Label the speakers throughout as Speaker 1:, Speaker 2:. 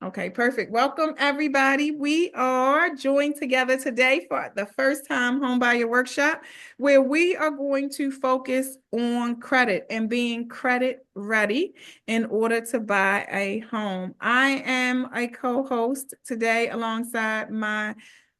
Speaker 1: Okay, perfect. Welcome, everybody. We are joined together today for the first time home buyer workshop, where we are going to focus on credit and being credit ready in order to buy a home. I am a co-host today alongside my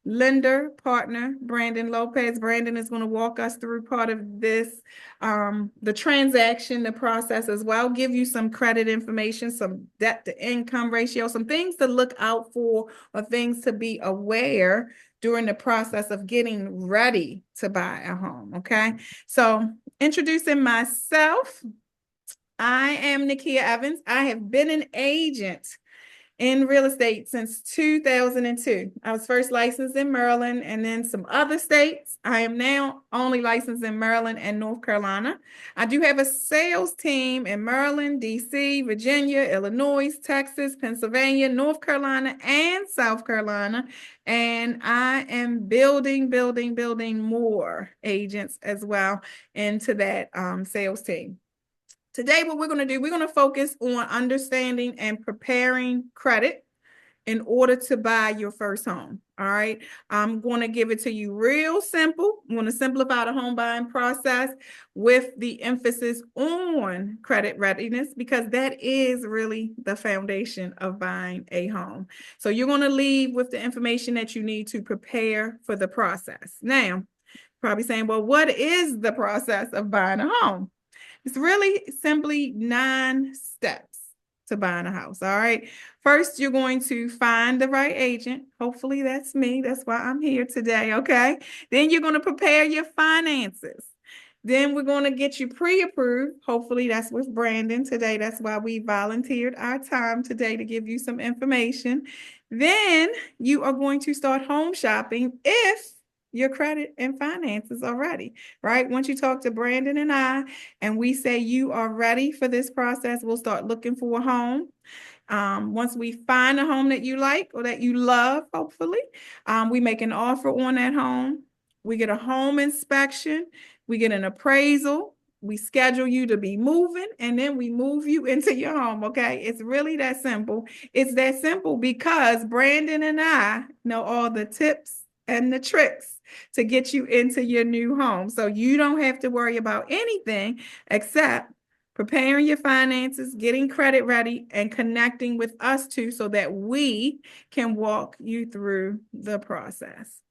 Speaker 1: lender partner, Brandon Lopez. Brandon is going to walk us through part of this, the transaction, the process as well, give you some credit information, some debt to income ratio, some things to look out for or things to be aware during the process of getting ready to buy a home. Okay. So introducing myself, I am Nakia Evans. I have been an agent in real estate since 2002. I was first licensed in Maryland and then some other states. I am now only licensed in Maryland and North Carolina. I do have a sales team in Maryland, DC, Virginia, Illinois, Texas, Pennsylvania, North Carolina, and South Carolina. And I am building more agents as well into that sales team. Today, what we're going to do, we're going to focus on understanding and preparing credit in order to buy your first home. All right. I'm going to give it to you real simple. I'm going to simplify the home buying process with the emphasis on credit readiness, because that is really the foundation of buying a home. So you're going to leave with the information that you need to prepare for the process. Now, probably saying, well, what is the process of buying a home? It's really simply 9 steps to buying a house. All right. First, you're going to find the right agent. Hopefully that's me. That's why I'm here today. Okay. Then you're going to prepare your finances. Then we're going to get you pre-approved. Hopefully that's with Brandon today. That's why we volunteered our time today to give you some information. Then you are going to start home shopping if your credit and finances are ready, right? Once you talk to Brandon and I, and we say you are ready for this process, we'll start looking for a home. Once we find a home that you like or that you love, hopefully, we make an offer on that home. We get a home inspection. We get an appraisal. We schedule you to be moving, and then we move you into your home. Okay. It's really that simple. It's that simple because Brandon and I know all the tips and the tricks to get you into your new home. So you don't have to worry about anything except preparing your finances, getting credit ready, and connecting with us too, so that we can walk you through the process.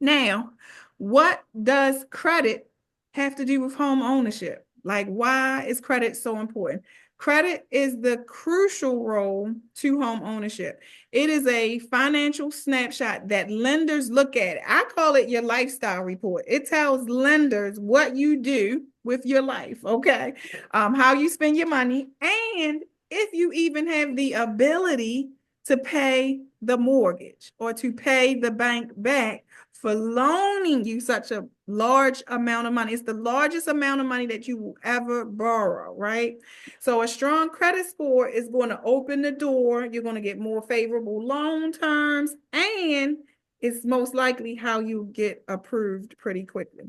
Speaker 1: Now, what does credit have to do with home ownership? Like, why is credit so important? Credit is the crucial role to home ownership. It is a financial snapshot that lenders look at. I call it your lifestyle report. It tells lenders what you do with your life, okay? How you spend your money, and if you even have the ability to pay the mortgage or to pay the bank back for loaning you such a large amount of money. It's the largest amount of money that you will ever borrow, right? So a strong credit score is going to open the door. You're going to get more favorable loan terms, and it's most likely how you get approved pretty quickly.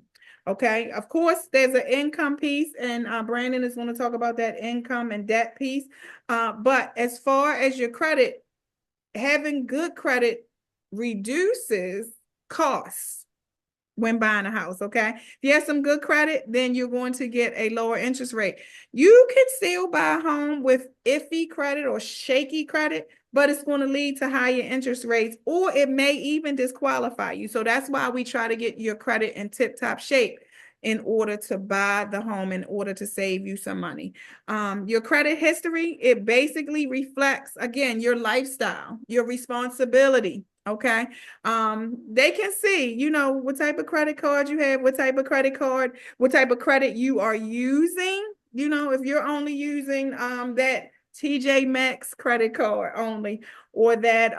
Speaker 1: Okay, of course, there's an income piece, and Brandon is going to talk about that income and debt piece. But as far as your credit, having good credit reduces costs when buying a house. Okay. If you have some good credit, then you're going to get a lower interest rate. You can still buy a home with iffy credit or shaky credit, but it's going to lead to higher interest rates, or it may even disqualify you. So that's why we try to get your credit in tip-top shape in order to buy the home, in order to save you some money. Your credit history, it basically reflects, again, your lifestyle, your responsibility. Okay. They can see, what type of credit card you have, what type of credit you are using. If you're only using that TJ Maxx credit card only, or that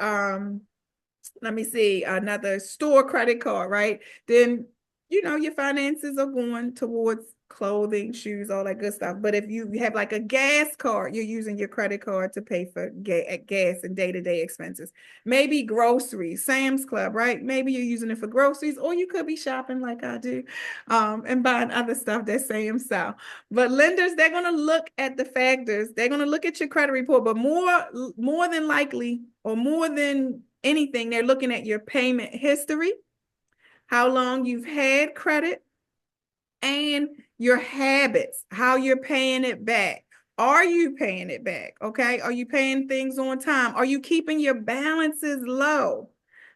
Speaker 1: let me see, another store credit card, right? Then your finances are going towards clothing, shoes, all that good stuff. But if you have like a gas card, you're using your credit card to pay for gas and day-to-day expenses. Maybe groceries, Sam's Club, right? Maybe you're using it for groceries, or you could be shopping like I do, and buying other stuff that Sam's sell. But lenders, they're going to look at the factors. They're going to look at your credit report, but more than likely, or more than anything, they're looking at your payment history, how long you've had credit, and your habits, how you're paying it back. Are you paying it back? Okay. Are you paying things on time? Are you keeping your balances low?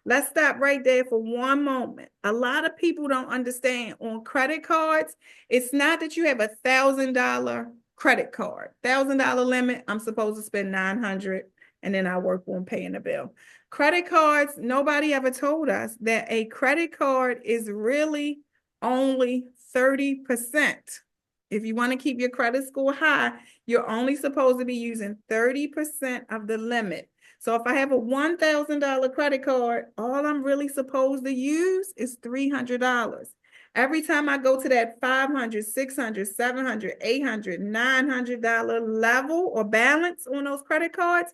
Speaker 1: Let's stop right there for one moment. A lot of people don't understand on credit cards, it's not that you have $1,000 credit card, $1,000 limit. I'm supposed to spend 900 and then I work on paying the bill. Credit cards, nobody ever told us that a credit card is really only 30%. If you want to keep your credit score high, you're only supposed to be using 30% of the limit. So if I have a $1,000 credit card, all I'm really supposed to use is $300. Every time I go to that $500, $600, $700, $800, $900 level or balance on those credit cards,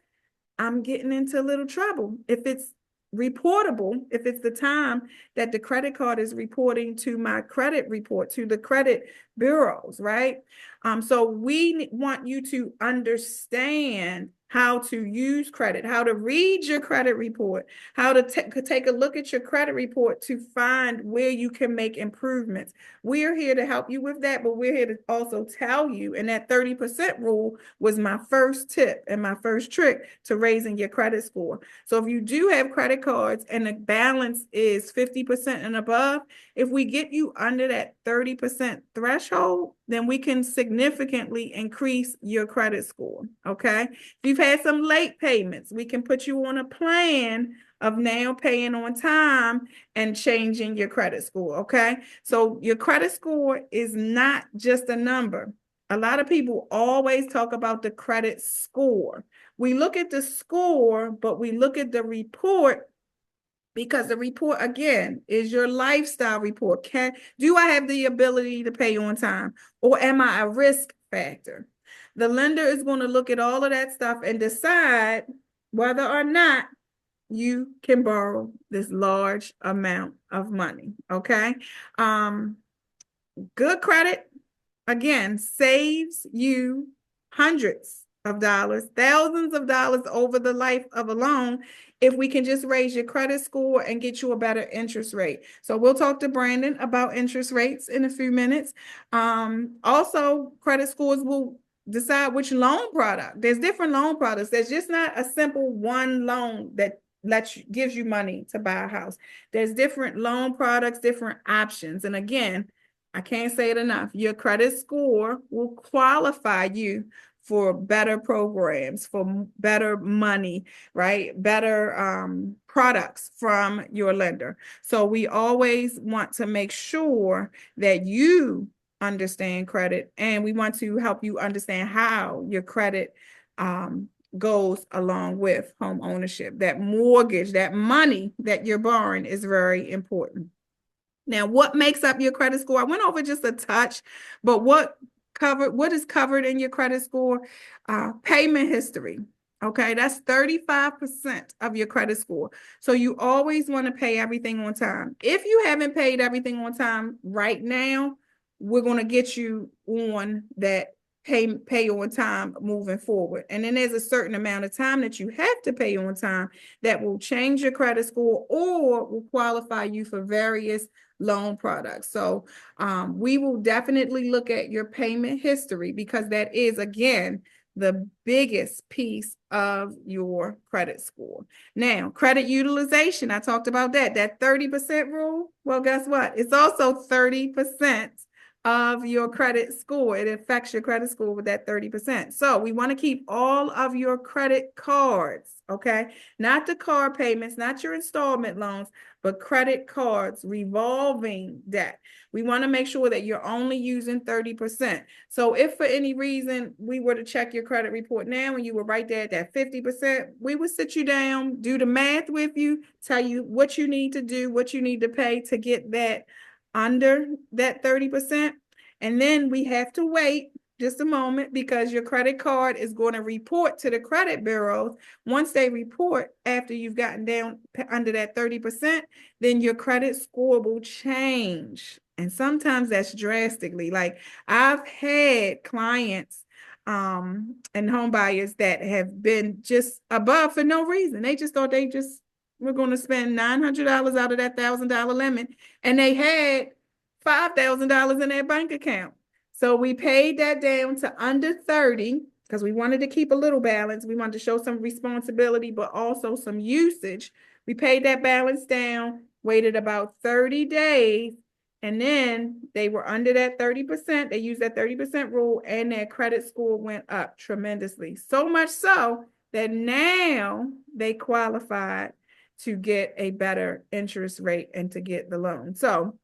Speaker 1: I'm getting into a little trouble. If it's reportable, if it's the time that the credit card is reporting to my credit report, to the credit bureaus, right? So we want you to understand how to use credit, how to read your credit report, how to take a look at your credit report to find where you can make improvements. We're here to help you with that, but we're here to also tell you, and that 30% rule was my first tip and my first trick to raising your credit score. So if you do have credit cards and the balance is 50% and above, if we get you under that 30% threshold, then we can significantly increase your credit score, okay? If you've had some late payments, we can put you on a plan of now paying on time and changing your credit score, okay? So your credit score is not just a number. A lot of people always talk about the credit score. We look at the score, but we look at the report, because the report, again, is your lifestyle report. Do I have the ability to pay on time, or am I a risk factor? The lender is going to look at all of that stuff and decide whether or not you can borrow this large amount of money, okay? Good credit, again, saves you hundreds of dollars, thousands of dollars over the life of a loan if we can just raise your credit score and get you a better interest rate. So we'll talk to Brandon about interest rates in a few minutes. Also, credit scores will decide which loan product. There's different loan products. There's just not a simple one loan that gives you money to buy a house. There's different loan products, different options. And again, I can't say it enough. Your credit score will qualify you for better programs, for better money, right? Better products from your lender. So we always want to make sure that you understand credit, and we want to help you understand how your credit goes along with home ownership. That mortgage, that money that you're borrowing is very important. Now, what makes up your credit score? I went over just a touch, but what is covered in your credit score? Payment history. Okay, that's 35% of your credit score. So you always want to pay everything on time. If you haven't paid everything on time right now, we're going to get you on that pay on time moving forward. And then there's a certain amount of time that you have to pay on time that will change your credit score or will qualify you for various loan products. So we will definitely look at your payment history, because that is, again, the biggest piece of your credit score. Now, credit utilization, I talked about that 30% rule. Well, guess what? It's also 30% of your credit score. It affects your credit score with that 30%. So we want to keep all of your credit cards, okay? Not the car payments, not your installment loans, but credit cards, revolving debt. We want to make sure that you're only using 30%. So if for any reason we were to check your credit report now and you were right there at that 50%, we would sit you down, do the math with you, tell you what you need to do, what you need to pay to get that under that 30%. And then we have to wait just a moment because your credit card is going to report to the credit bureaus. Once they report after you've gotten down under that 30%, then your credit score will change. And sometimes that's drastically. Like I've had clients and home buyers that have been just above for no reason. They just thought they just were going to spend $900 out of that $1,000 limit, and they had $5,000 in their bank account. So we paid that down to under 30 because we wanted to keep a little balance. We wanted to show some responsibility, but also some usage. We paid that balance down, waited about 30 days, and then they were under that 30%. They used that 30% rule, and their credit score went up tremendously. So much so that now they qualified to get a better interest rate and to get the loan. So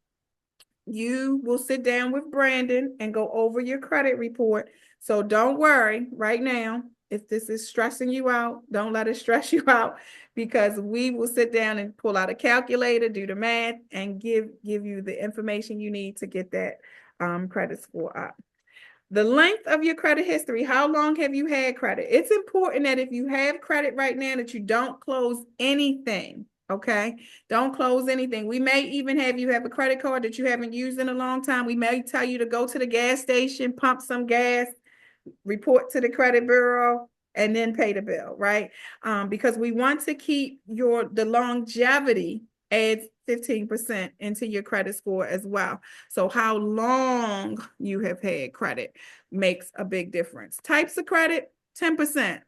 Speaker 1: you will sit down with Brandon and go over your credit report. So don't worry right now. If this is stressing you out, don't let it stress you out, because we will sit down and pull out a calculator, do the math, and give you the information you need to get that credit score up. The length of your credit history. How long have you had credit? It's important that if you have credit right now that you don't close anything. Okay. Don't close anything. We may even have you have a credit card that you haven't used in a long time. We may tell you to go to the gas station, pump some gas, report to the credit bureau, and then pay the bill, right? Because we want to keep the longevity adds 15% into your credit score as well. So how long you have had credit makes a big difference. Types of credit, 10%.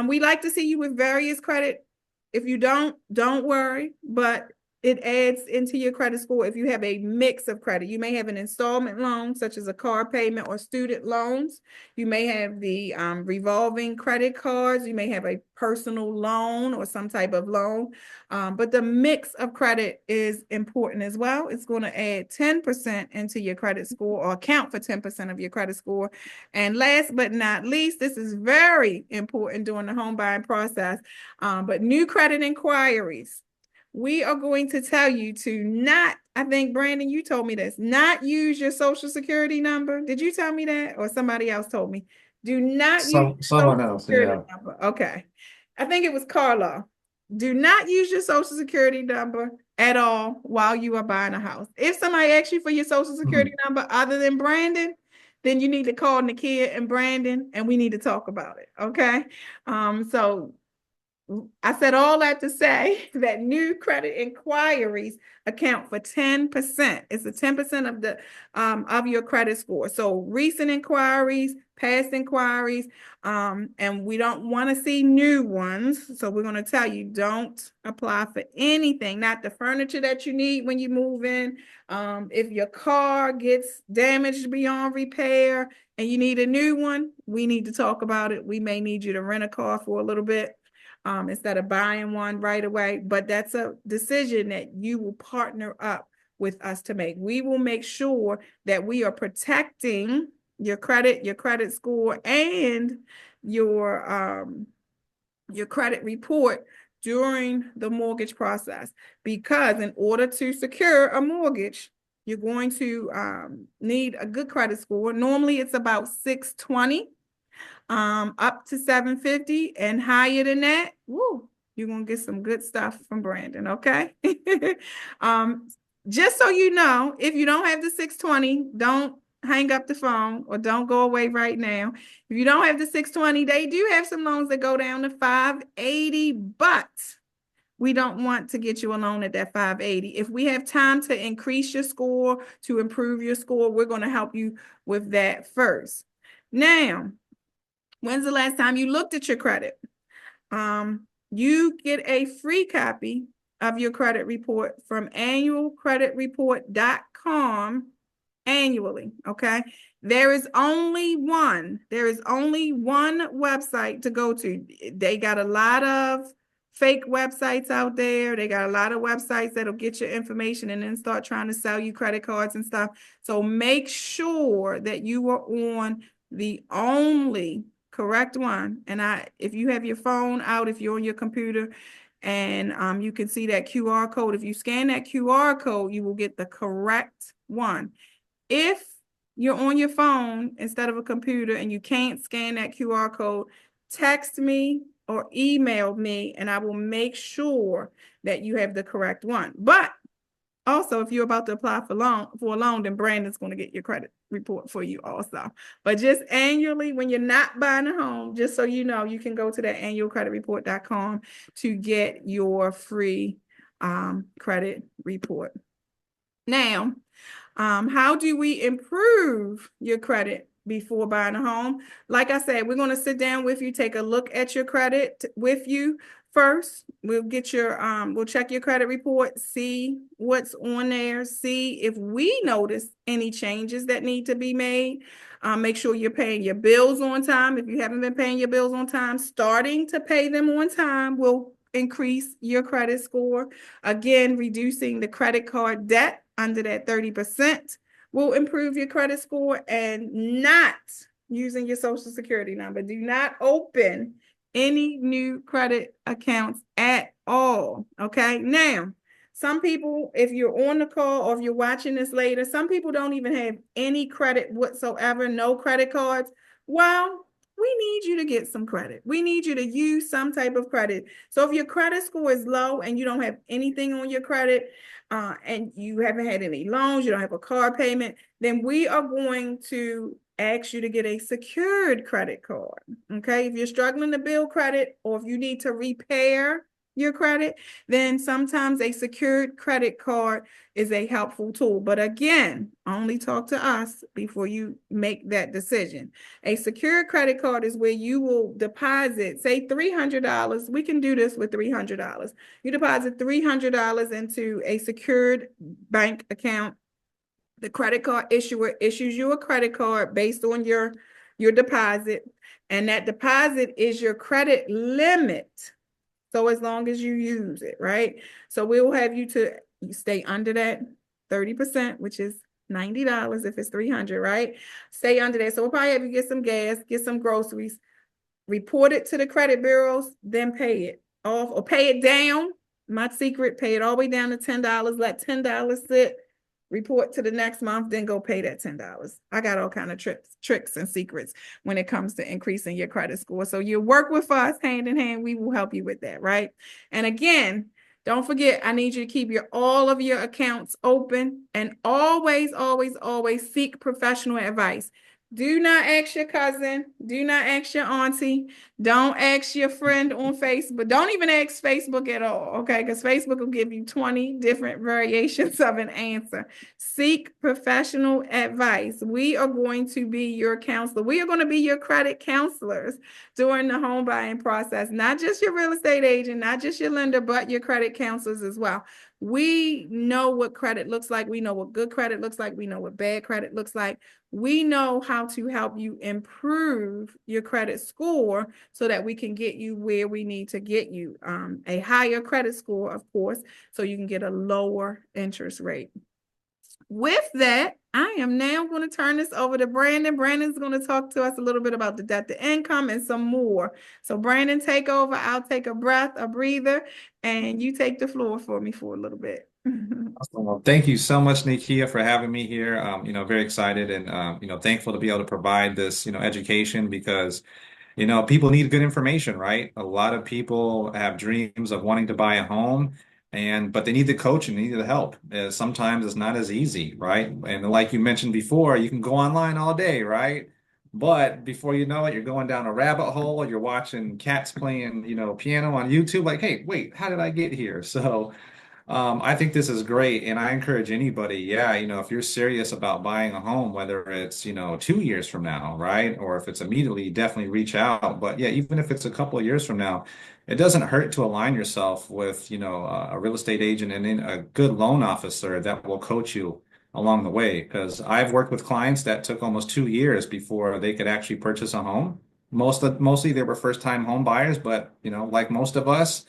Speaker 1: We like to see you with various credit. If you don't worry, but it adds into your credit score if you have a mix of credit. You may have an installment loan, such as a car payment or student loans. You may have the revolving credit cards. You may have a personal loan or some type of loan. But the mix of credit is important as well. It's going to add 10% into your credit score, or account for 10% of your credit score. And last but not least, this is very important during the home buying process, but new credit inquiries. We are going to tell you to not, I think, Brandon, you told me this, not use your social security number. Did you tell me that, or somebody else told me? Do not use your
Speaker 2: Someone
Speaker 1: social
Speaker 2: else,
Speaker 1: security
Speaker 2: yeah.
Speaker 1: number. Okay. I think it was Carla. Do not use your social security number at all while you are buying a house. If somebody asks you for your social security number other than Brandon, then you need to call Nakia and Brandon, and we need to talk about it. Okay. So I said all that to say that new credit inquiries account for 10%. It's a 10% of the of your credit score. So recent inquiries, past inquiries, and we don't want to see new ones. So we're going to tell you, don't apply for anything, not the furniture that you need when you move in. If your car gets damaged beyond repair and you need a new one, we need to talk about it. We may need you to rent a car for a little bit. Instead of buying one right away. But that's a decision that you will partner up with us to make. We will make sure that we are protecting your credit score, and your credit report during the mortgage process. Because in order to secure a mortgage, you're going to need a good credit score. Normally it's about 620. Up to 750, and higher than that, woo, you're gonna get some good stuff from Brandon, okay? um, just so you know, if you don't have the 620, don't hang up the phone or don't go away right now. If you don't have the 620, they do have some loans that go down to 580, but we don't want to get you a loan at that 580. If we have time to increase your score, to improve your score, we're going to help you with that first. Now, when's the last time you looked at your credit? You get a free copy of your credit report from annualcreditreport.com annually, okay? There is only one website to go to. They got a lot of fake websites out there. They got a lot of websites that'll get your information and then start trying to sell you credit cards and stuff. So make sure that you are on the only correct one. And if you have your phone out, if you're on your computer, and you can see that QR code. If you scan that QR code, you will get the correct one. If you're on your phone instead of a computer and you can't scan that QR code, text me or email me, and I will make sure that you have the correct one. But also, if you're about to apply for a loan, then Brandon's going to get your credit report for you also. But just annually, when you're not buying a home, just so you know, you can go to that annualcreditreport.com to get your free credit report. Now, how do we improve your credit before buying a home? Like I said, we're going to sit down with you, take a look at your credit with you first. We'll get your, we'll check your credit report, see what's on there, see if we notice any changes that need to be made. Make sure you're paying your bills on time. If you haven't been paying your bills on time, starting to pay them on time will increase your credit score. Again, reducing the credit card debt under that 30% will improve your credit score, and not using your social security number. Do not open any new credit accounts at all. Okay. Now, some people, if you're on the call or if you're watching this later, some people don't even have any credit whatsoever, no credit cards. Well, we need you to get some credit. We need you to use some type of credit. So if your credit score is low and you don't have anything on your credit, and you haven't had any loans, you don't have a car payment, then we are going to ask you to get a secured credit card. Okay. If you're struggling to build credit, or if you need to repair your credit, then sometimes a secured credit card is a helpful tool. But again, only talk to us before you make that decision. A secured credit card is where you will deposit, say $300. We can do this with $300. You deposit $300 into a secured bank account. The credit card issuer issues you a credit card based on your deposit, and that deposit is your credit limit. So as long as you use it, right? So we will have you to stay under that 30%, which is $90 if it's 300, right? Stay under that. So we'll probably have you get some gas, get some groceries, report it to the credit bureaus, then pay it off or pay it down. My secret, pay it all the way down to $10, let $10 sit, report to the next month, then go pay that $10. I got all kind of tricks and secrets when it comes to increasing your credit score. So you work with us hand in hand. We will help you with that, right? And again, don't forget, I need you to keep all of your accounts open, and always, always, always seek professional advice. Do not ask your cousin. Do not ask your auntie. Don't ask your friend on Facebook. Don't even ask Facebook at all, okay? Because Facebook will give you 20 different variations of an answer. Seek professional advice. We are going to be your counselor. We are going to be your credit counselors during the home buying process. Not just your real estate agent, not just your lender, but your credit counselors as well. We know what credit looks like. We know what good credit looks like. We know what bad credit looks like. We know how to help you improve your credit score so that we can get you where we need to get you, a higher credit score, of course, so you can get a lower interest rate. With that, I am now going to turn this over to Brandon. Brandon's going to talk to us a little bit about the debt to income and some more. So Brandon, take over. I'll take a breather, and you take the floor for me for a little bit.
Speaker 2: Awesome. Well, thank you so much, Nakia, for having me here. Very excited and thankful to be able to provide this, education because, people need good information, right? A lot of people have dreams of wanting to buy a home but they need the coaching, they need the help. Sometimes it's not as easy, right? And like you mentioned before, you can go online all day, right? But before you know it, you're going down a rabbit hole, you're watching cats playing, piano on YouTube, like, hey, wait, how did I get here? So I think this is great, and I encourage anybody, yeah, if you're serious about buying a home, whether it's, 2 years from now, right? Or if it's immediately, definitely reach out. But yeah, even if it's a couple of years from now, it doesn't hurt to align yourself with, a real estate agent and then a good loan officer that will coach you along the way. Because I've worked with clients that took almost 2 years before they could actually purchase a home. Mostly they were first-time home buyers, but like most of us,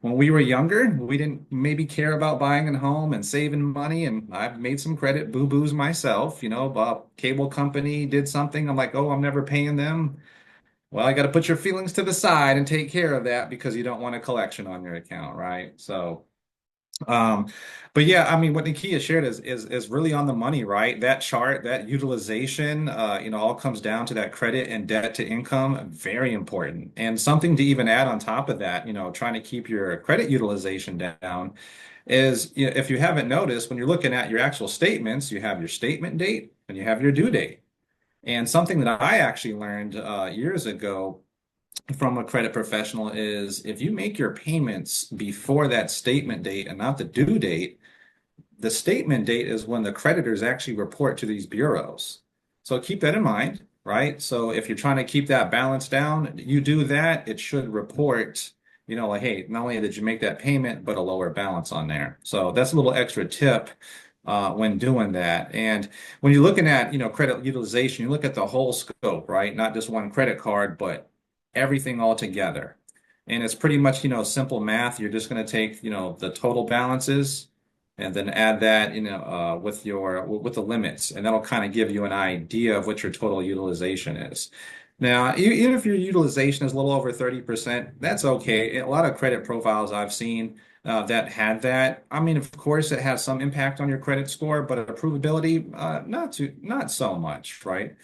Speaker 2: when we were younger, we didn't maybe care about buying a home and saving money. And I've made some credit boo-boos myself. Cable company did something. I'm like, oh, I'm never paying them. Well, I got to put your feelings to the side and take care of that because you don't want a collection on your account, right? So Um, but yeah, I mean, what Nakia shared is really on the money, right? That chart, that utilization, all comes down to that credit and debt to income, very important. And something to even add on top of that, trying to keep your credit utilization down is, if you haven't noticed, when you're looking at your actual statements, you have your statement date and you have your due date. And something that I actually learned years ago from a credit professional is if you make your payments before that statement date and not the due date, the statement date is when the creditors actually report to these bureaus. So keep that in mind, right? So if you're trying to keep that balance down, you do that, it should report, like, hey, not only did you make that payment, but a lower balance on there. So that's a little extra tip when doing that. And when you're looking at, credit utilization, you look at the whole scope, right? Not just one credit card, but everything all together. And it's pretty much, simple math. You're just going to take, the total balances and then add that, with the limits, and that'll kind of give you an idea of what your total utilization is. Now, even if your utilization is a little over 30%, that's okay. A lot of credit profiles I've seen that had that. I mean, of course, it has some impact on your credit score, but approvability, not so much, right?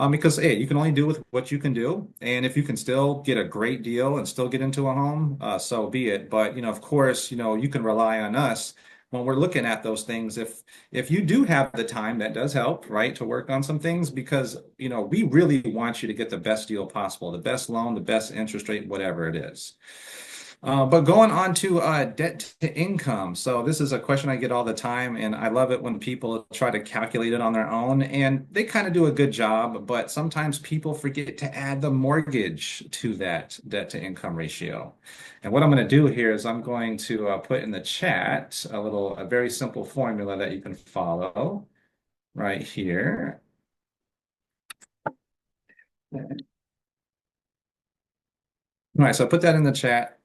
Speaker 2: Because hey, you can only do with what you can do, and if you can still get a great deal and still get into a home, so be it. But of course, you can rely on us when we're looking at those things. If you do have the time, that does help, right, to work on some things because we really want you to get the best deal possible, the best loan, the best interest rate, whatever it is. But going on to debt to income. So this is a question I get all the time, and I love it when people try to calculate it on their own, and they kind of do a good job, but sometimes people forget to add the mortgage to that debt to income ratio. And what I'm going to do here is I'm going to put in the chat a very simple formula that you can follow right here. All right, so I put that in the chat.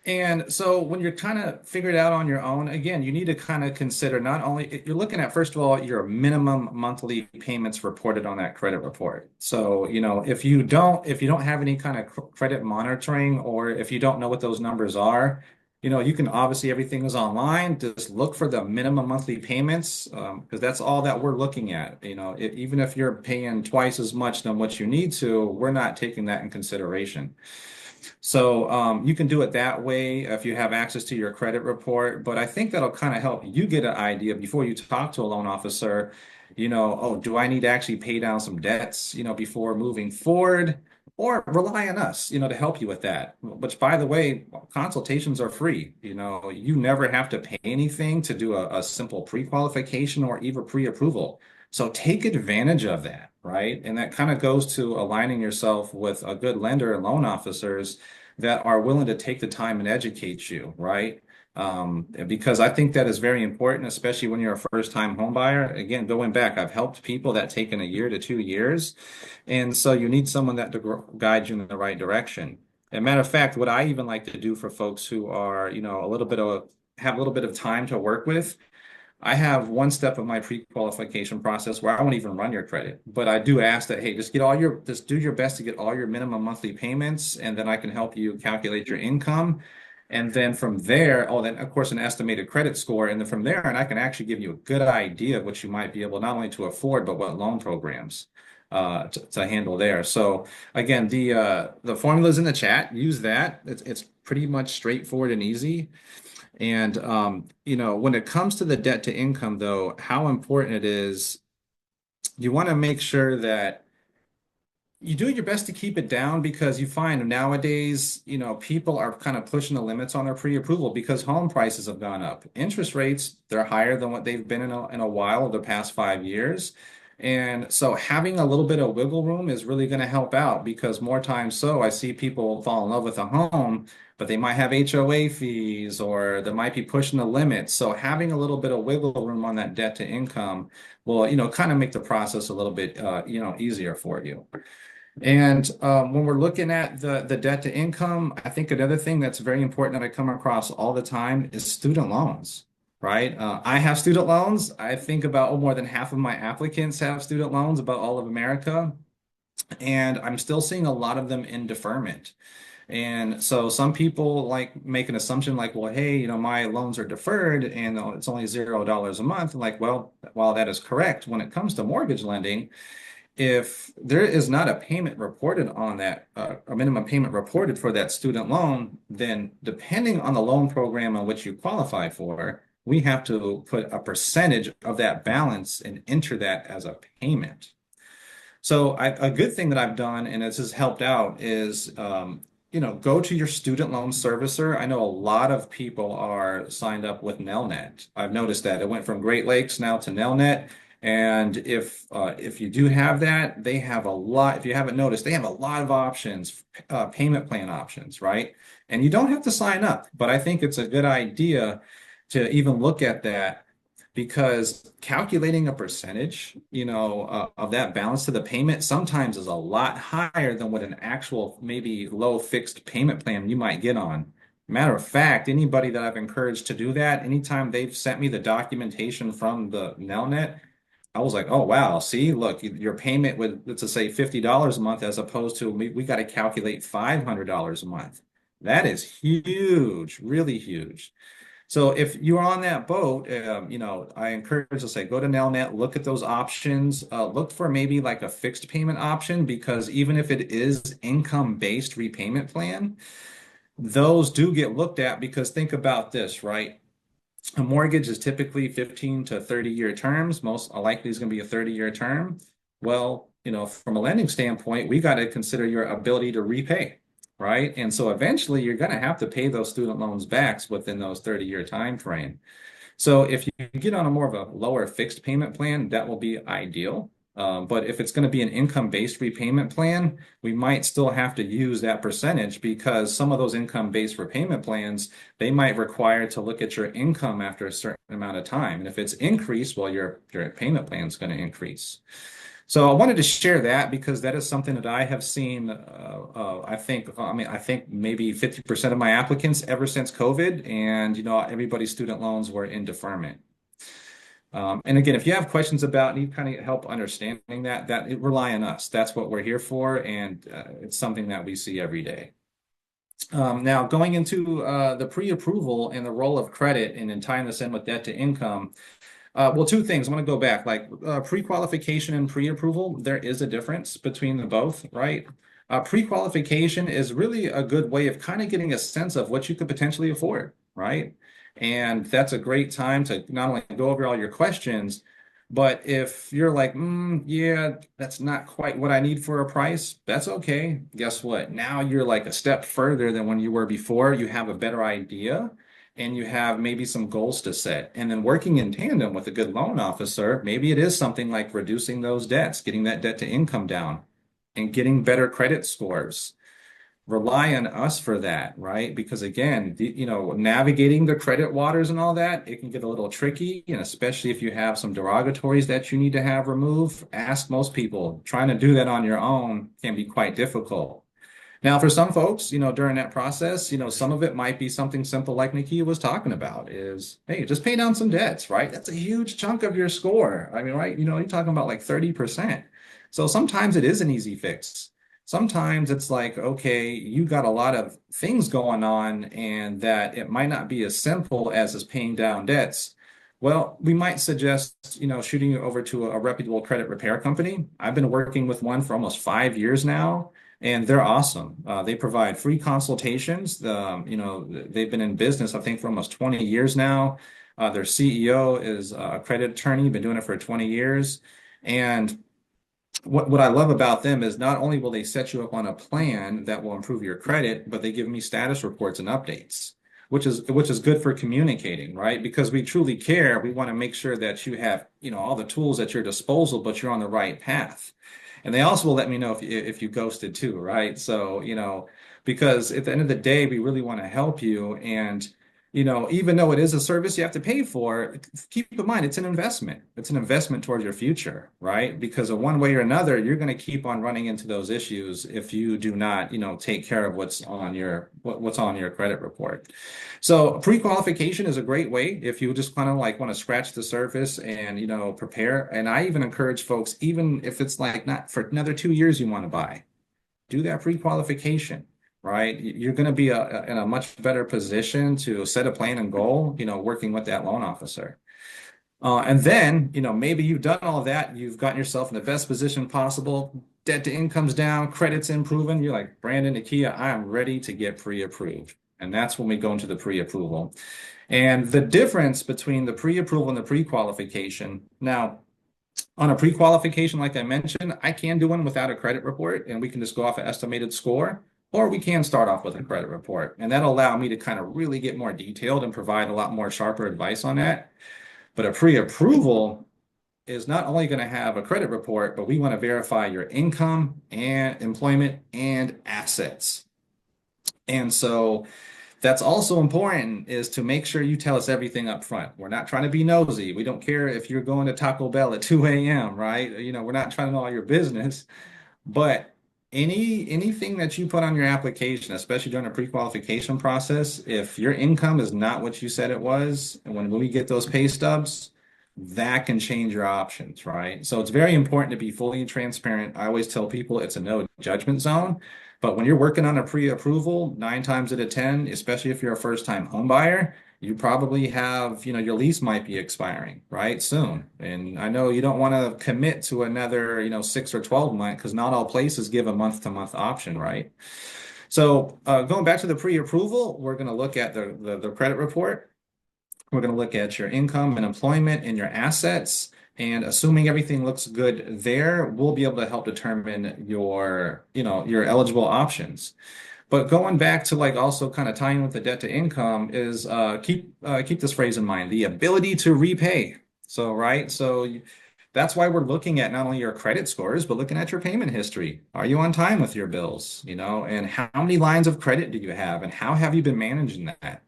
Speaker 2: And so when you're kind of figured out on your own, again, you need to kind of consider not only you're looking at, first of all, your minimum monthly payments reported on that credit report. So, if you don't have any kind of credit monitoring, or if you don't know what those numbers are, you can obviously, everything is online. Just look for the minimum monthly payments, because that's all that we're looking at. Even if you're paying twice as much than what you need to, we're not taking that in consideration. So you can do it that way if you have access to your credit report. But I think that'll kind of help you get an idea before you talk to a loan officer, oh, do I need to actually pay down some debts, before moving forward? Or rely on us, to help you with that. Which, by the way, consultations are free. You never have to pay anything to do a simple pre-qualification or even pre-approval. So take advantage of that, right? And that kind of goes to aligning yourself with a good lender and loan officers that are willing to take the time and educate you, right? Because I think that is very important, especially when you're a first-time home buyer. Again, going back, I've helped people that taken a year to 2 years, and so you need someone that to guide you in the right direction. As a matter of fact, what I even like to do for folks who are, have a little bit of time to work with, I have one step of my pre-qualification process where I won't even run your credit, but I do ask that, hey, just do your best to get all your minimum monthly payments, and then I can help you calculate your income. And then from there, then of course an estimated credit score. And then from there, and I can actually give you a good idea of what you might be able not only to afford, but what loan programs to handle there. So again, the formula's in the chat. Use that. It's pretty much straightforward and easy. And when it comes to the debt to income, though, how important it is, you want to make sure that you do your best to keep it down, because you find nowadays, people are kind of pushing the limits on their pre-approval because home prices have gone up. Interest rates, they're higher than what they've been in a while, the past 5 years. And so having a little bit of wiggle room is really going to help out, because more times so I see people fall in love with a home, but they might have HOA fees, or they might be pushing the limits. So having a little bit of wiggle room on that debt to income will, kind of make the process a little bit, easier for you. And when we're looking at the debt to income, I think another thing that's very important that I come across all the time is student loans, right? I have student loans. I think about more than half of my applicants have student loans, about all of America. And I'm still seeing a lot of them in deferment. And so some people like make an assumption like, well, hey, my loans are deferred and it's only $0 a month. Like, well, while that is correct, when it comes to mortgage lending, if there is not a payment reported on that, a minimum payment reported for that student loan, then depending on the loan program on which you qualify for, we have to put a percentage of that balance and enter that as a payment. So a good thing that I've done, and this has helped out, is go to your student loan servicer. I know a lot of people are signed up with Nelnet. I've noticed that it went from Great Lakes now to Nelnet. And if you do have that, they have a lot. If you haven't noticed, they have a lot of options, payment plan options, right? And you don't have to sign up, but I think it's a good idea to even look at that because calculating a percentage, of that balance to the payment sometimes is a lot higher than what an actual maybe low fixed payment plan you might get on. Matter of fact, anybody that I've encouraged to do that, anytime they've sent me the documentation from the Nelnet, I was like, oh wow, see, look, your payment would, let's just say $50 a month as opposed to we got to calculate $500 a month. That is huge, really huge. So if you're on that boat, I encourage to say go to Nelnet, look at those options, look for maybe like a fixed payment option because even if it is income-based repayment plan, those do get looked at because think about this, right? A mortgage is typically 15 to 30-year terms. Most likely is going to be a 30-year term. Well, from a lending standpoint, we got to consider your ability to repay, right? And so eventually you're going to have to pay those student loans back within those 30-year time frame. So if you get on a more of a lower fixed payment plan, that will be ideal. But if it's going to be an income-based repayment plan, we might still have to use that percentage because some of those income-based repayment plans, they might require to look at your income after a certain amount of time. And if it's increased, well, your payment plan is going to increase. So I wanted to share that because that is something that I have seen. I think maybe 50% of my applicants ever since COVID, and everybody's student loans were in deferment. And again, if you have questions about need kind of help understanding that rely on us. That's what we're here for, and it's something that we see every day. Now, going into the pre-approval and the role of credit, and then tying this in with debt to income. Well, two things. I want to go back, like pre-qualification and pre-approval. There is a difference between the both, right? Pre-qualification is really a good way of kind of getting a sense of what you could potentially afford, right? And that's a great time to not only go over all your questions, but if you're like, yeah, that's not quite what I need for a price, that's okay. Guess what? Now you're like a step further than when you were before. You have a better idea and you have maybe some goals to set. And then working in tandem with a good loan officer, maybe it is something like reducing those debts, getting that debt to income down, and getting better credit scores. Rely on us for that, right? Because again, navigating the credit waters and all that, it can get a little tricky, and especially if you have some derogatories that you need to have removed. Ask most people. Trying to do that on your own can be quite difficult. Now, for some folks, during that process, some of it might be something simple like Nakia was talking about is, hey, just pay down some debts, right? That's a huge chunk of your score. I mean, right? You're talking about like 30%. So sometimes it is an easy fix. Sometimes it's like, okay, you got a lot of things going on and that it might not be as simple as just paying down debts. Well, we might suggest, shooting you over to a reputable credit repair company. I've been working with one for almost 5 years now and they're awesome. They provide free consultations. They've been in business, I think, for almost 20 years now. Their CEO is a credit attorney, been doing it for 20 years. And what I love about them is not only will they set you up on a plan that will improve your credit, but they give me status reports and updates, which is good for communicating, right? Because we truly care. We want to make sure that you have, all the tools at your disposal, but you're on the right path. And they also will let me know if you ghosted too, right? So, because at the end of the day, we really want to help you. And, even though it is a service you have to pay for, keep in mind it's an investment. It's an investment towards your future, right? Because of one way or another, you're going to keep on running into those issues if you do not, take care of what's on your credit report. So pre-qualification is a great way if you just kind of like want to scratch the surface and, prepare. And I even encourage folks, even if it's like not for another 2 years you want to buy, do that pre-qualification, right? You're going to be in a much better position to set a plan and goal, working with that loan officer. And then, maybe you've done all of that. You've gotten yourself in the best position possible. Debt to income's down, credit's improving. You're like, Brandon, Nakia, I am ready to get pre-approved. And that's when we go into the pre-approval. And the difference between the pre-approval and the pre-qualification. Now, on a pre-qualification, like I mentioned, I can do one without a credit report and we can just go off an estimated score, or we can start off with a credit report. And that'll allow me to kind of really get more detailed and provide a lot more sharper advice on that. But a pre-approval is not only going to have a credit report, but we want to verify your income and employment and assets. And so that's also important is to make sure you tell us everything up front. We're not trying to be nosy. We don't care if you're going to Taco Bell at 2 a.m., right? We're not trying to know all your business, but anything that you put on your application, especially during the pre-qualification process, if your income is not what you said it was, and when we get those pay stubs, that can change your options, right? So it's very important to be fully transparent. I always tell people it's a no judgment zone. But when you're working on a pre-approval, 9 times out of 10, especially if you're a first-time home buyer, you probably have, your lease might be expiring, right, soon. And I know you don't want to commit to another, 6 or 12 months because not all places give a month-to-month option, right? So going back to the pre-approval, we're going to look at the credit report. We're going to look at your income and employment and your assets. And assuming everything looks good there, we'll be able to help determine your eligible options. But going back to like also kind of tying with the debt to income is keep this phrase in mind, the ability to repay. So, right. So that's why we're looking at not only your credit scores, but looking at your payment history. Are you on time with your bills? And how many lines of credit do you have and how have you been managing that?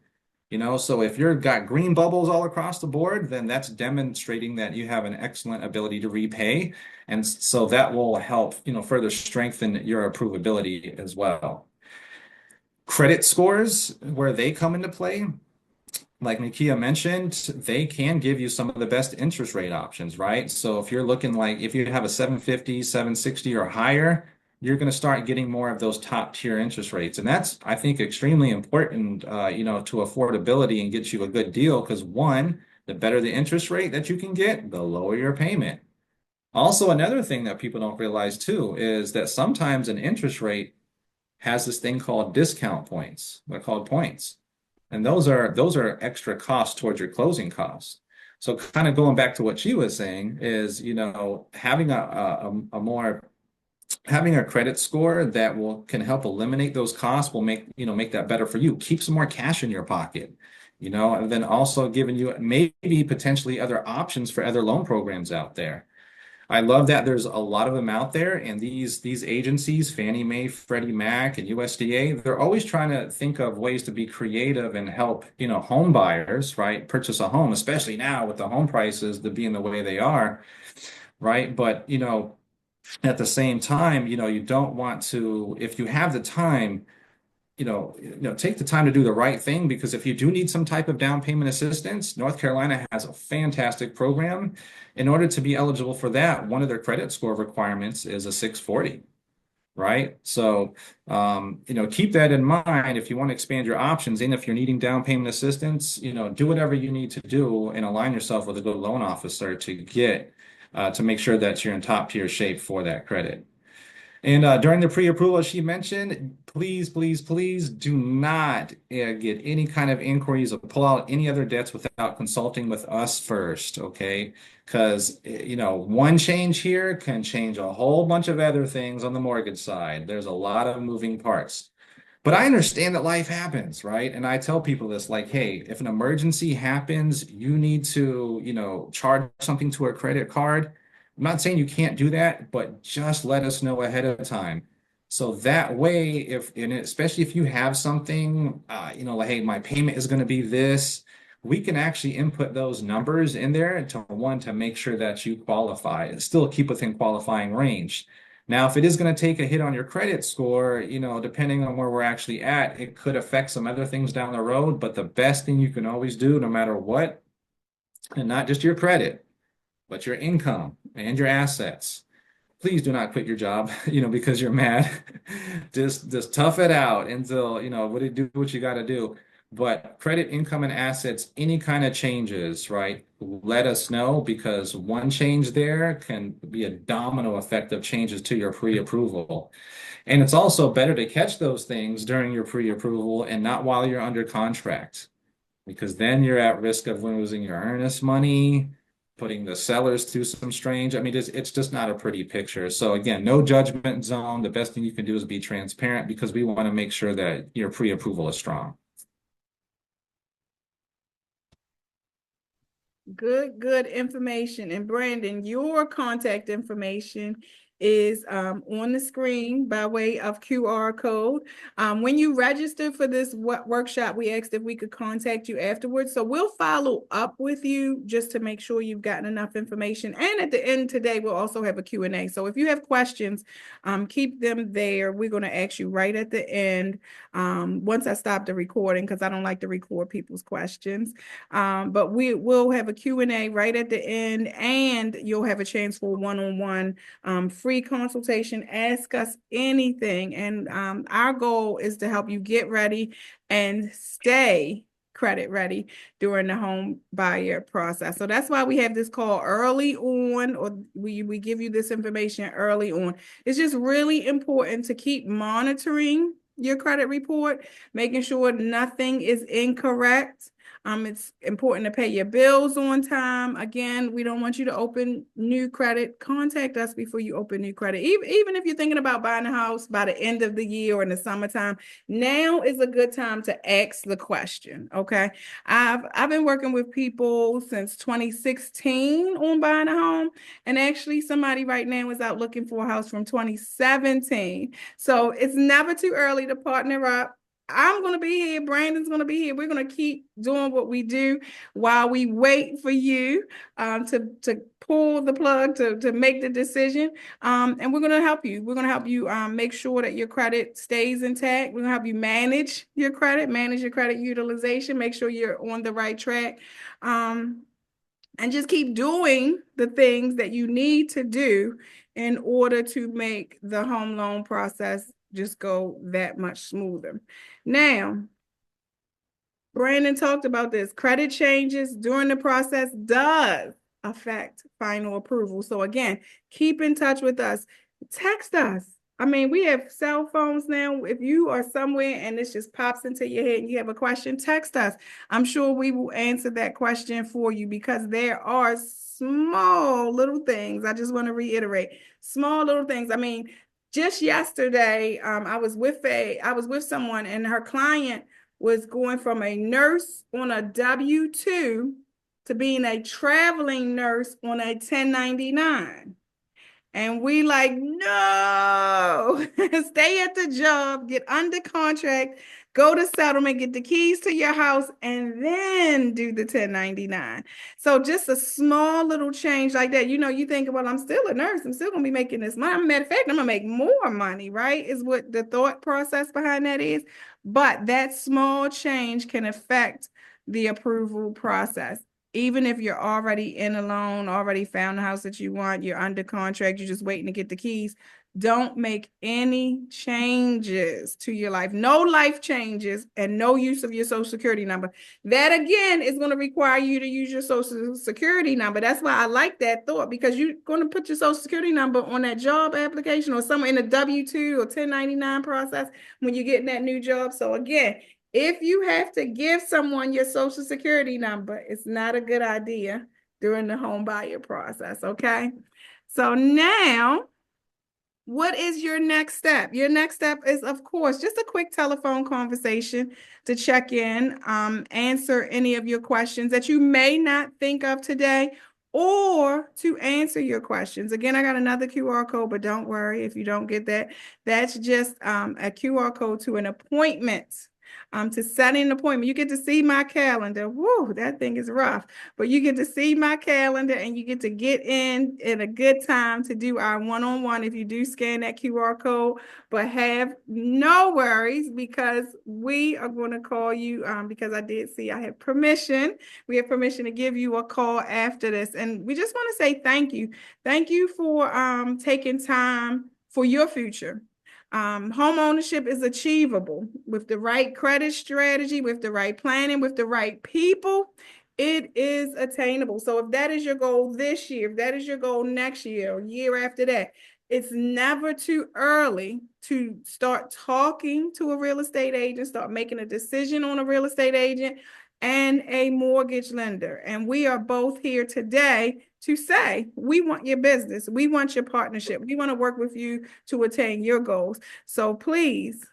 Speaker 2: So if you've got green bubbles all across the board, then that's demonstrating that you have an excellent ability to repay. And so that will help, further strengthen your approvability as well. Credit scores, where they come into play, like Nakia mentioned, they can give you some of the best interest rate options, right? So if you're looking like if you have a 750, 760 or higher, you're going to start getting more of those top tier interest rates. And that's, I think, extremely important, to affordability and get you a good deal because one, the better the interest rate that you can get, the lower your payment. Also, another thing that people don't realize too is that sometimes an interest rate has this thing called discount points. They're called points. And those are extra costs towards your closing costs. So kind of going back to what she was saying is, having having a credit score that can help eliminate those costs will make that better for you. Keep some more cash in your pocket, and then also giving you maybe potentially other options for other loan programs out there. I love that there's a lot of them out there, and these agencies, Fannie Mae, Freddie Mac, and USDA, they're always trying to think of ways to be creative and help, home buyers, right, purchase a home, especially now with the home prices being the way they are, right? But, at the same time, you don't want to, if you have the time, take the time to do the right thing because if you do need some type of down payment assistance, North Carolina has a fantastic program. In order to be eligible for that, one of their credit score requirements is a 640, right? So, keep that in mind if you want to expand your options and if you're needing down payment assistance, do whatever you need to do and align yourself with a good loan officer to make sure that you're in top tier shape for that credit. And during the pre-approval, as she mentioned, please, please, please do not get any kind of inquiries or pull out any other debts without consulting with us first, okay? Because, one change here can change a whole bunch of other things on the mortgage side. There's a lot of moving parts. But I understand that life happens, right? And I tell people this like, hey, if an emergency happens, you need to, charge something to a credit card. I'm not saying you can't do that, but just let us know ahead of time. So that way, if and especially if you have something, like, hey, my payment is going to be this, we can actually input those numbers in there to make sure that you qualify and still keep within qualifying range. Now, if it is going to take a hit on your credit score, depending on where we're actually at, it could affect some other things down the road. But the best thing you can always do, no matter what, and not just your credit, but your income and your assets, please do not quit your job, because you're mad. Just tough it out until, do what you got to do. But credit, income, and assets, any kind of changes, right? Let us know because one change there can be a domino effect of changes to your pre-approval. And it's also better to catch those things during your pre-approval and not while you're under contract because then you're at risk of losing your earnest money, putting the sellers through some strange. I mean, it's just not a pretty picture. So again, no judgment zone. The best thing you can do is be transparent because we want to make sure that your pre-approval is strong.
Speaker 1: Good information. And Brandon, your contact information is on the screen by way of QR code. When you register for this workshop, we asked if we could contact you afterwards. So we'll follow up with you just to make sure you've gotten enough information. And at the end today, we'll also have a Q&A. So if you have questions, keep them there. We're going to ask you right at the end once I stop the recording because I don't like to record people's questions. But we will have a Q&A right at the end, and you'll have a chance for one-on-one free consultation. Ask us anything. And our goal is to help you get ready and stay credit ready during the home buyer process. So that's why we have this call early on, or we give you this information early on. It's just really important to keep monitoring your credit report, making sure nothing is incorrect. It's important to pay your bills on time. Again, we don't want you to open new credit. Contact us before you open new credit. Even if you're thinking about buying a house by the end of the year or in the summertime, now is a good time to ask the question. Okay. I've been working with people since 2016 on buying a home. And actually somebody right now is out looking for a house from 2017. So it's never too early to partner up. I'm going to be here. Brandon's going to be here. We're going to keep doing what we do while we wait for you to pull the plug, to make the decision. And we're going to help you. We're going to help you make sure that your credit stays intact. We're going to help you manage your credit utilization, make sure you're on the right track. And just keep doing the things that you need to do in order to make the home loan process just go that much smoother. Now, Brandon talked about this. Credit changes during the process does affect final approval. So again, keep in touch with us. Text us. I mean, we have cell phones now. If you are somewhere and this just pops into your head and you have a question, text us. I'm sure we will answer that question for you because there are small little things. I just want to reiterate, small little things. I mean, just yesterday, I was with someone and her client was going from a nurse on a W-2 to being a traveling nurse on a 1099. And we like, no, stay at the job, get under contract, go to settlement, get the keys to your house, and then do the 1099. So just a small little change like that. You think, well, I'm still a nurse. I'm still going to be making this money. Matter of fact, I'm going to make more money, right? Is what the thought process behind that is. But that small change can affect the approval process. Even if you're already in a loan, already found the house that you want, you're under contract, you're just waiting to get the keys, don't make any changes to your life. No life changes and no use of your social security number. That again is going to require you to use your social security number. That's why I like that thought, because you're going to put your social security number on that job application or somewhere in the W-2 or 1099 process when you get in that new job. So again, if you have to give someone your social security number, it's not a good idea during the home buyer process, okay? So now, what is your next step? Your next step is, of course, just a quick telephone conversation to check in, answer any of your questions that you may not think of today, or to answer your questions. Again, I got another QR code, but don't worry if you don't get that. That's just a QR code to an appointment. To set an appointment. You get to see my calendar. Woo, that thing is rough. But you get to see my calendar and you get to get in at a good time to do our one-on-one if you do scan that QR code. But have no worries because we are going to call you because I did see I have permission. We have permission to give you a call after this. And we just want to say thank you. Thank you for taking time for your future. Home ownership is achievable with the right credit strategy, with the right planning, with the right people. It is attainable. So if that is your goal this year, if that is your goal next year or year after that, it's never too early to start talking to a real estate agent, start making a decision on a real estate agent and a mortgage lender. And we are both here today to say, we want your business. We want your partnership. We want to work with you to attain your goals. So please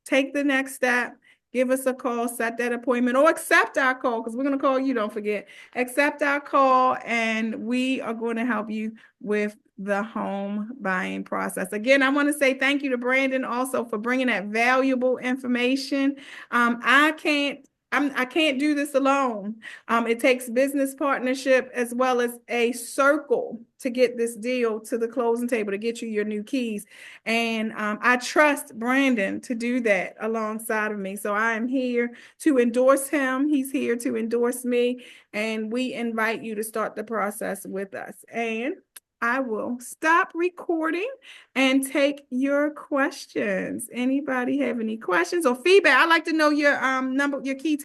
Speaker 1: take the next step. Give us a call, set that appointment, or accept our call because we're going to call you. Don't forget, accept our call, and we are going to help you with the home buying process. Again, I want to say thank you to Brandon also for bringing that valuable information. I can't do this alone. It takes business partnership as well as a circle to get this deal to the closing table to get you your new keys. And I trust Brandon to do that alongside of me. So I am here to endorse him. He's here to endorse me. And we invite you to start the process with us. And I will stop recording and take your questions. Anybody have any questions or feedback? I'd like to know your number, your key